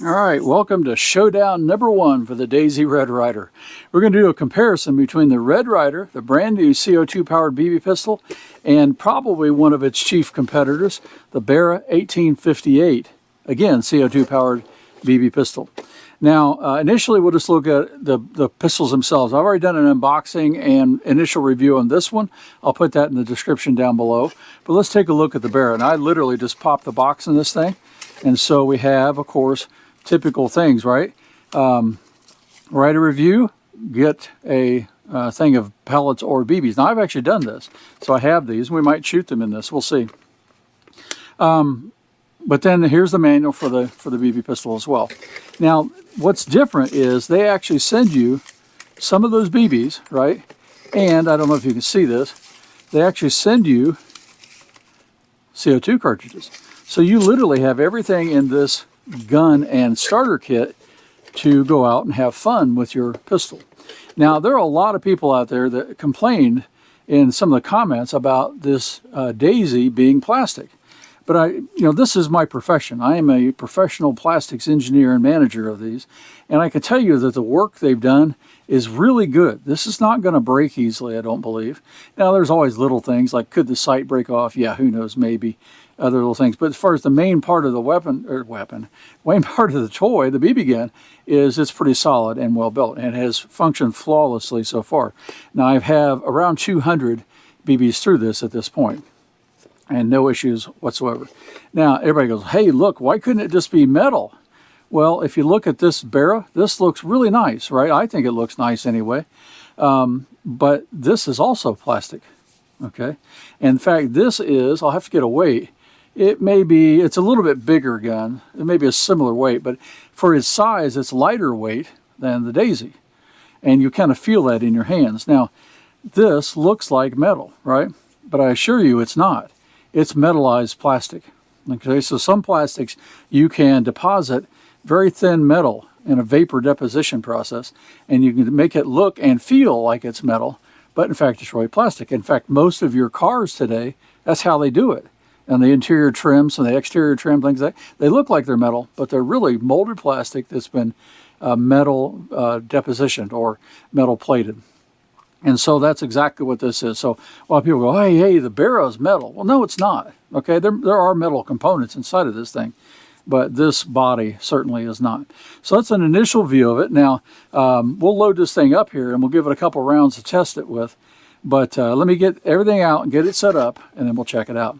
All right, welcome to Showdown number 1 for the Daisy Red Ryder. We're going to do a comparison between the Red Ryder, the brand new CO2 powered BB pistol, and probably one of its chief competitors, the Barra 1858, again CO2 powered BB pistol. Now, initially we'll just look at the pistols themselves. I've already done an unboxing and initial review on this one. I'll put that in the description down below. But let's take a look at the Barra. And I literally just popped the box in this thing. And so we have, of course, typical things, right? Write a review, get a thing of pellets or BBs. Now, I've actually done this, so I have these. We might shoot them in this. We'll see. But then here's the manual for the BB pistol as well. Now, what's different is they actually send you some of those BBs, right? And I don't know if you can see this. They actually send you CO2 cartridges. So you literally have everything in this gun and starter kit to go out and have fun with your pistol. Now, there are a lot of people out there that complained in some of the comments about this Daisy being plastic. But this is my profession. I am a professional plastics engineer and manager of these, and I can tell you that the work they've done is really good. This is not going to break easily, I don't believe. Now, there's always little things like, could the sight break off? Yeah, who knows, maybe. Other little things. But as far as the main part of the main part of the toy, the BB gun, is it's pretty solid and well built, and it has functioned flawlessly so far. Now, I have around 200 BBs through this at this point, and no issues whatsoever. Now, everybody goes, hey, look, why couldn't it just be metal? Well, if you look at this Barra, this looks really nice, right? I think it looks nice anyway. But this is also plastic, okay? In fact, this is, I'll have to get a weight. It's a little bit bigger gun. It may be a similar weight, but for its size, it's lighter weight than the Daisy. And you kind of feel that in your hands. Now, this looks like metal, right? But I assure you it's not. It's metallized plastic. Okay, so some plastics you can deposit very thin metal in a vapor deposition process, and you can make it look and feel like it's metal, but in fact it's really plastic. In fact, most of your cars today, that's how they do it. And the interior trims and the exterior trim, things like that, they look like they're metal, but they're really molded plastic that's been metal depositioned or metal plated. And so that's exactly what this is. So a lot of people go, hey, the Barra is metal. Well, no, it's not. Okay, there are metal components inside of this thing, but this body certainly is not. So that's an initial view of it. Now, we'll load this thing up here and we'll give it a couple rounds to test it with. But let me get everything out and get it set up, and then we'll check it out.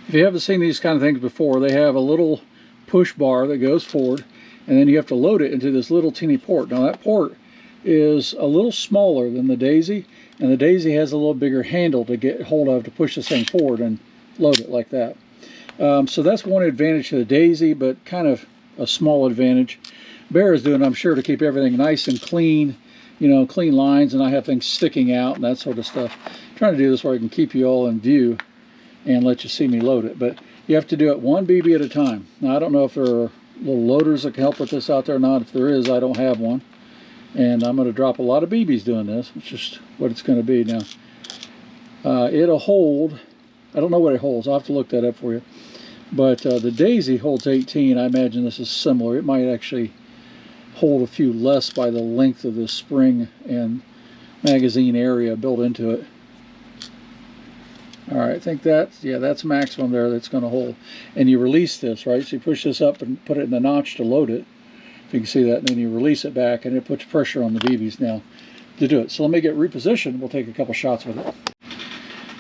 If you haven't seen these kind of things before, they have a little push bar that goes forward, and then you have to load it into this little teeny port. Now, that port is a little smaller than the Daisy, and the Daisy has a little bigger handle to get hold of to push this thing forward and load it like that. So that's one advantage to the Daisy, but kind of a small advantage. Barra is doing, I'm sure, to keep everything nice and clean, clean lines and not have things sticking out and that sort of stuff. I'm trying to do this where I can keep you all in view and let you see me load it. But you have to do it one BB at a time. Now, I don't know if there are little loaders that can help with this out there or not. If there is, I don't have one. And I'm going to drop a lot of BBs doing this. It's just what it's going to be now. It'll hold, I don't know what it holds. I'll have to look that up for you. But the Daisy holds 18. I imagine this is similar. It might actually hold a few less by the length of the spring and magazine area built into it. All right, I think that's maximum there that's going to hold. And you release this, right? So you push this up and put it in the notch to load it. If you can see that, and then you release it back, and it puts pressure on the BBs now to do it. So let me get repositioned. We'll take a couple shots with it.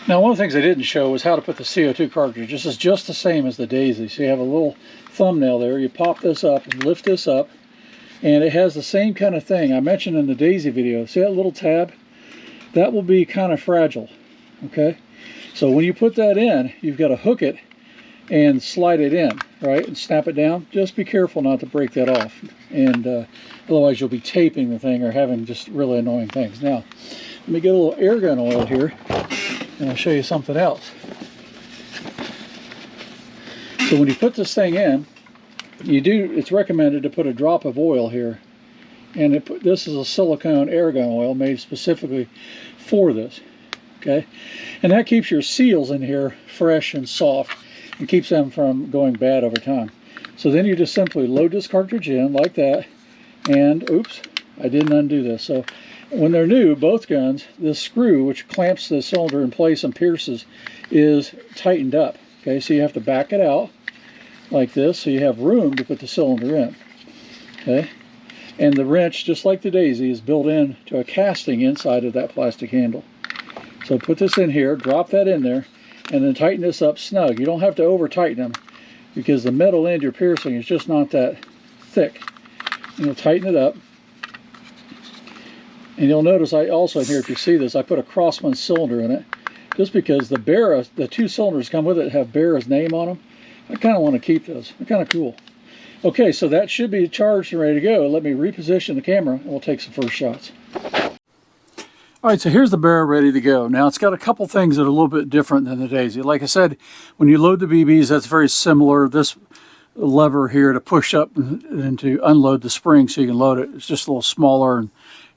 Now, one of the things I didn't show was how to put the CO2 cartridge. This is just the same as the Daisy. So you have a little thumbnail there. You pop this up and lift this up, and it has the same kind of thing I mentioned in the Daisy video. See that little tab? That will be kind of fragile, okay? So when you put that in, you've got to hook it and slide it in, right, and snap it down. Just be careful not to break that off, and otherwise you'll be taping the thing or having just really annoying things. Now, let me get a little air gun oil here, and I'll show you something else. So when you put this thing in, it's recommended to put a drop of oil here, and this is a silicone air gun oil made specifically for this. Okay, and that keeps your seals in here fresh and soft. and keeps them from going bad over time. So then you just simply load this cartridge in like that, and oops, I didn't undo this. So when they're new, both guns, this screw which clamps the cylinder in place and pierces is tightened up. Okay, so you have to back it out like this so you have room to put the cylinder in. Okay, and the wrench, just like the Daisy, is built in to a casting inside of that plastic handle. So put this in here, drop that in there, and then tighten this up snug. You don't have to over tighten them because the metal end you're piercing is just not that thick. And you'll tighten it up. And you'll notice I also in here, if you see this, I put a Crossman cylinder in it just because the Barra, the 2 cylinders come with it have Barra's name on them. I kind of want to keep those. They're kind of cool. Okay, so that should be charged and ready to go. Let me reposition the camera and we'll take some first shots. All right, so here's the Barra ready to go. Now it's got a couple things that are a little bit different than the Daisy. Like I said, when you load the BBs, that's very similar. This lever here to push up and to unload the spring so you can load it, it's just a little smaller, and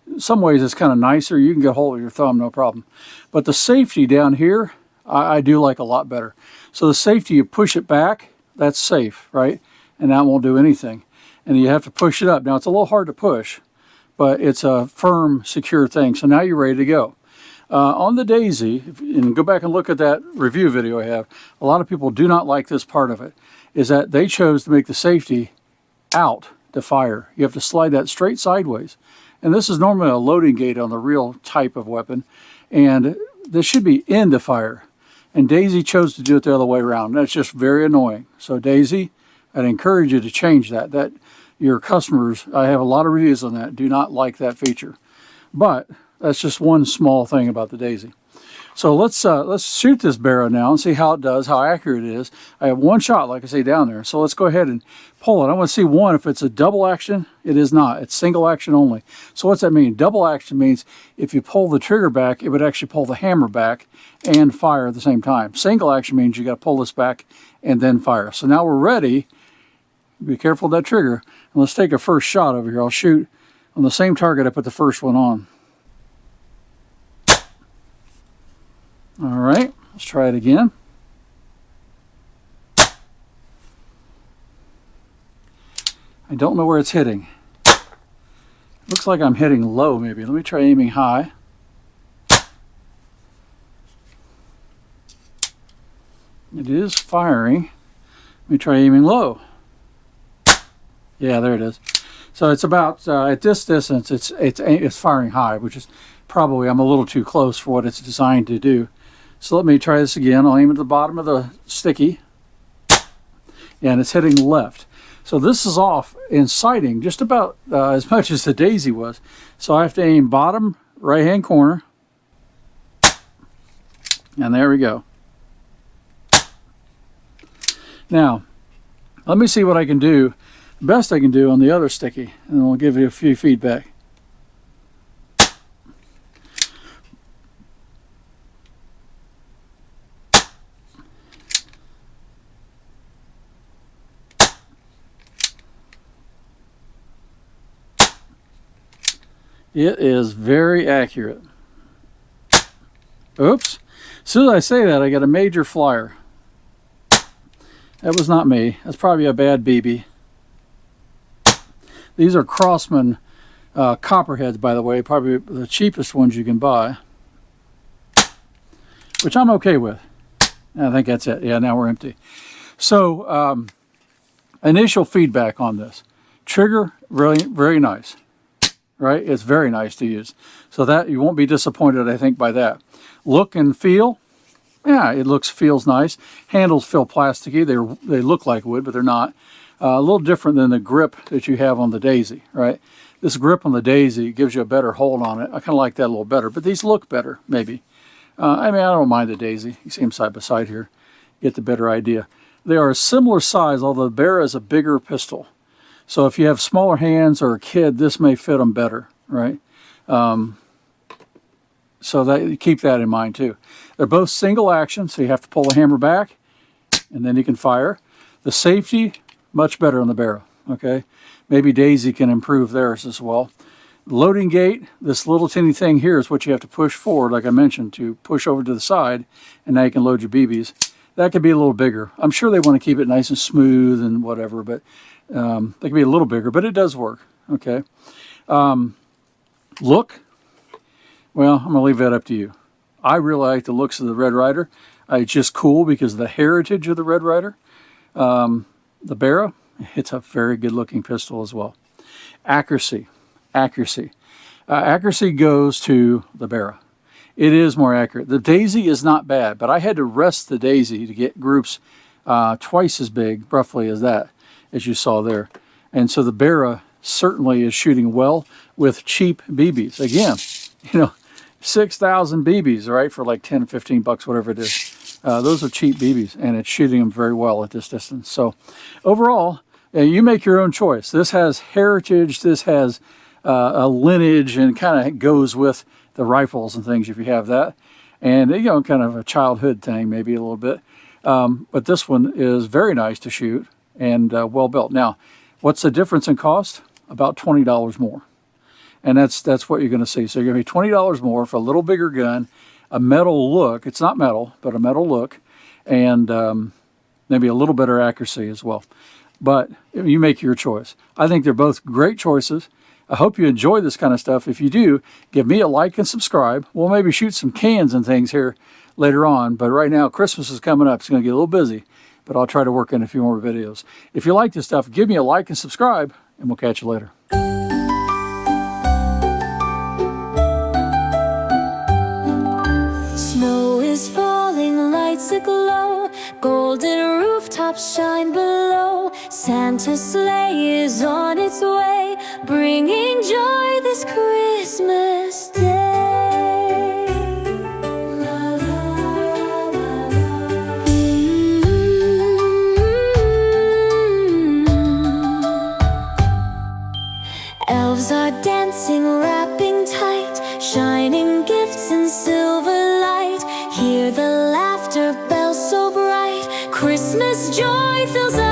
in some ways it's kind of nicer. You can get a hold of your thumb, no problem. But the safety down here, I do like a lot better. So the safety, you push it back, that's safe, right? And that won't do anything. And you have to push it up. Now it's a little hard to push, but it's a firm, secure thing. So now you're ready to go. On the Daisy, and go back and look at that review video I have, a lot of people do not like this part of it, is that they chose to make the safety out to fire. You have to slide that straight sideways. And this is normally a loading gate on the real type of weapon. And this should be in to fire. And Daisy chose to do it the other way around. That's just very annoying. So Daisy, I'd encourage you to change that. That your customers, I have a lot of reviews on that, do not like that feature. But that's just one small thing about the Daisy. So let's shoot this Barra now and see how it does, how accurate it is. I have one shot, like I say, down there. So let's go ahead and pull it. I want to see one, if it's a double action. It is not. It's single action only. So what's that mean? Double action means if you pull the trigger back, it would actually pull the hammer back and fire at the same time. Single action means you got to pull this back and then fire. So now we're ready. Be careful of that trigger. And let's take a first shot over here. I'll shoot on the same target I put the first one on. All right, let's try it again. I don't know where it's hitting. Looks like I'm hitting low maybe. Let me try aiming high. It is firing. Let me try aiming low. Yeah, there it is. So it's about, at this distance, it's firing high, which is probably, I'm a little too close for what it's designed to do. So let me try this again. I'll aim at the bottom of the sticky. Yeah, and it's hitting left. So this is off in sighting just about as much as the Daisy was. So I have to aim bottom right-hand corner. And there we go. Now, let me see what I can do, best I can do on the other sticky, and I'll give you a few feedback. It is very accurate. Oops. As soon as I say that, I get a major flyer. That was not me. That's probably a bad BB. These are Crossman copperheads, by the way. Probably the cheapest ones you can buy. Which I'm okay with. I think that's it. Yeah, now we're empty. So, initial feedback on this. Trigger, really, very nice. Right? It's very nice to use. So that you won't be disappointed, I think, by that. Look and feel. Yeah, it feels nice. Handles feel plasticky. They look like wood, but they're not. A little different than the grip that you have on the Daisy, right? This grip on the Daisy gives you a better hold on it. I kind of like that a little better, but these look better, maybe. I mean, I don't mind the Daisy. You see them side by side here. Get the better idea. They are a similar size, although the Barra is a bigger pistol. So if you have smaller hands or a kid, this may fit them better, right? So that, keep that in mind too. They're both single action, so you have to pull the hammer back, and then you can fire. The safety, much better on the Barra, okay? Maybe Daisy can improve theirs as well. Loading gate, this little teeny thing here is what you have to push forward, like I mentioned, to push over to the side, and now you can load your BBs. that could be a little bigger. I'm sure they want to keep it nice and smooth and whatever, but they can be a little bigger, but it does work. Okay. Look, well, I'm going to leave that up to you. I really like the looks of the Red Ryder. It's just cool because of the heritage of the Red Ryder. The Barra, it's a very good looking pistol as well. Accuracy. Accuracy goes to the Barra. It is more accurate. The Daisy is not bad, but I had to rest the Daisy to get groups twice as big, roughly, as that, as you saw there. And so the Barra certainly is shooting well with cheap BBs. Again, you know, 6,000 BBs, right, for like 10, 15 bucks, whatever it is. Those are cheap BBs, and it's shooting them very well at this distance. So overall, you make your own choice. This has heritage. This has a lineage, and kind of goes with the rifles and things if you have that. And, you know, kind of a childhood thing, maybe a little bit. But this one is very nice to shoot and well built. Now, what's the difference in cost? About $20 more. And that's what you're going to see. So you're going to be $20 more for a little bigger gun, a metal look. It's not metal, but a metal look, and maybe a little better accuracy as well. But you make your choice. I think they're both great choices. I hope you enjoy this kind of stuff. If you do, give me a like and subscribe. We'll maybe shoot some cans and things here later on. But right now, Christmas is coming up. It's going to get a little busy, but I'll try to work in a few more videos. If you like this stuff, give me a like and subscribe, and we'll catch you later. Snow is falling, lights aglow, golden rooftops shine below. Santa's sleigh is on its way, bringing joy this Christmas day. La, la, la, la. Elves are dancing, wrapping tight, shining gifts in silver light. Hear the laughter bells so bright, Christmas joy fills our